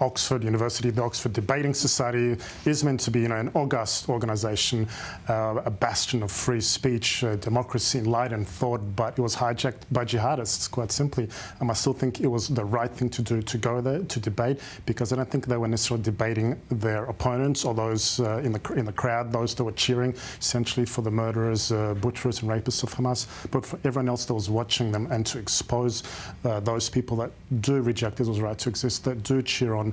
Oxford University, the Oxford Debating Society, is meant to be, an august organisation, a bastion of free speech, democracy, enlightened thought, but it was hijacked by jihadists, quite simply. I still think it was the right thing to do, to go there, to debate, because I don't think they were necessarily debating their opponents or those in the crowd, those that were cheering essentially for the murderers, butchers and rapists of Hamas, but for everyone else that was watching them, and to expose those people that do reject Israel's right to exist, that do cheer on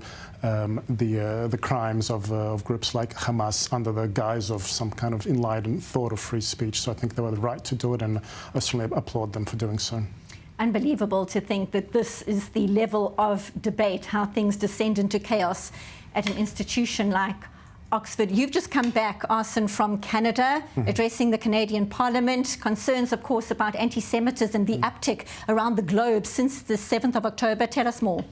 the crimes of groups like Hamas under the guise of some kind of enlightened thought of free speech. So I think they were the right to do it, and I certainly applaud them for doing so. Unbelievable to think that this is the level of debate, how things descend into chaos at an institution like Oxford. You've just come back, Arsen, from Canada, addressing the Canadian Parliament. Concerns, of course, about anti-Semitism, the uptick around the globe since the 7th of October. Tell us more.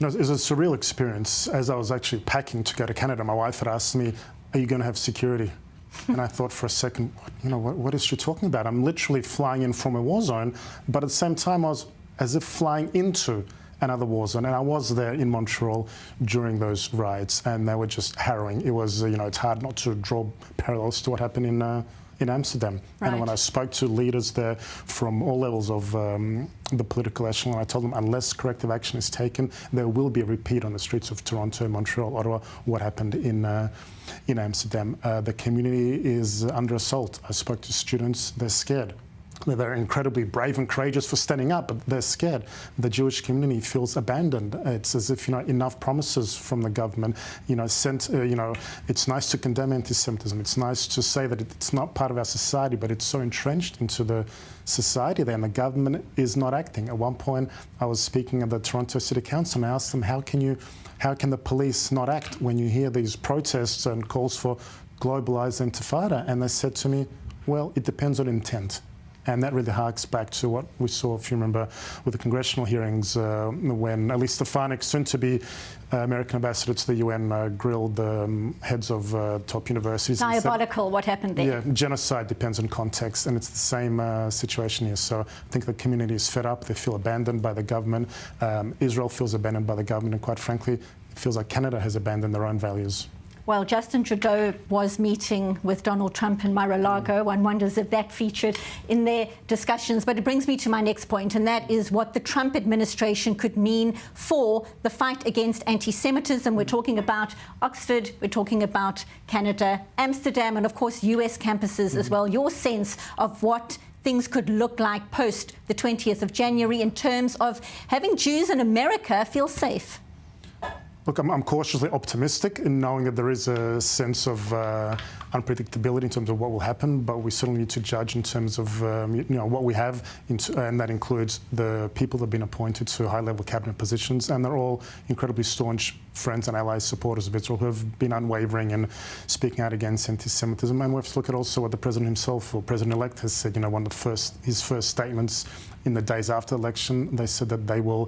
It was a surreal experience. As I was actually packing to go to Canada, my wife had asked me, "Are you going to have security?" And I thought for a second, what is she talking about? I'm literally flying in from a war zone, but at the same time I was as if flying into another war zone. And I was there in Montreal during those riots, and they were just harrowing. It was, it's hard not to draw parallels to what happened in Amsterdam. Right. And when I spoke to leaders there from all levels of the political echelon, I told them unless corrective action is taken, there will be a repeat on the streets of Toronto, Montreal, Ottawa, what happened in Amsterdam. The community is under assault. I spoke to students, they're scared. They're incredibly brave and courageous for standing up, but they're scared. The Jewish community feels abandoned. It's as if, enough promises from the government, it's nice to condemn anti-Semitism. It's nice to say that it's not part of our society, but it's so entrenched into the society there, and the government is not acting. At one point, I was speaking at the Toronto City Council, and I asked them, how can the police not act when you hear these protests and calls for globalized intifada? And they said to me, well, it depends on intent. And that really harks back to what we saw, if you remember, with the congressional hearings when Elise Stefanik, soon-to-be American ambassador to the UN, grilled the heads of top universities. Diabolical, what happened there. Yeah, genocide depends on context, and it's the same situation here. So I think the community is fed up. They feel abandoned by the government. Israel feels abandoned by the government, and quite frankly, it feels like Canada has abandoned their own values. Well, Justin Trudeau was meeting with Donald Trump in Mar-a-Lago. One wonders if that featured in their discussions. But it brings me to my next point, and that is what the Trump administration could mean for the fight against anti-Semitism. We're talking about Oxford, we're talking about Canada, Amsterdam, and of course US campuses as well. Your sense of what things could look like post the 20th of January in terms of having Jews in America feel safe? Look, I'm cautiously optimistic in knowing that there is a sense of unpredictability in terms of what will happen, but we certainly need to judge in terms of what we have, and that includes the people that have been appointed to high-level cabinet positions, and they're all incredibly staunch friends and allies, supporters of Israel, who have been unwavering in speaking out against anti-Semitism. And we have to look at also what the president himself, or president-elect, has said. One of his first statements in the days after election, they said that they will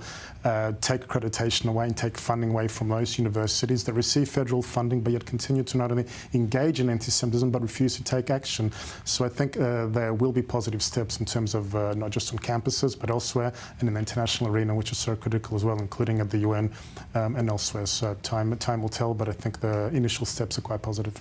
take accreditation away and take funding away from those universities that receive federal funding, but yet continue to not only engage in anti-Semitism, but refuse to take action. So I think there will be positive steps in terms of not just on campuses, but elsewhere and in the international arena, which is so critical as well, including at the UN and elsewhere. So time will tell, but I think the initial steps are quite positive.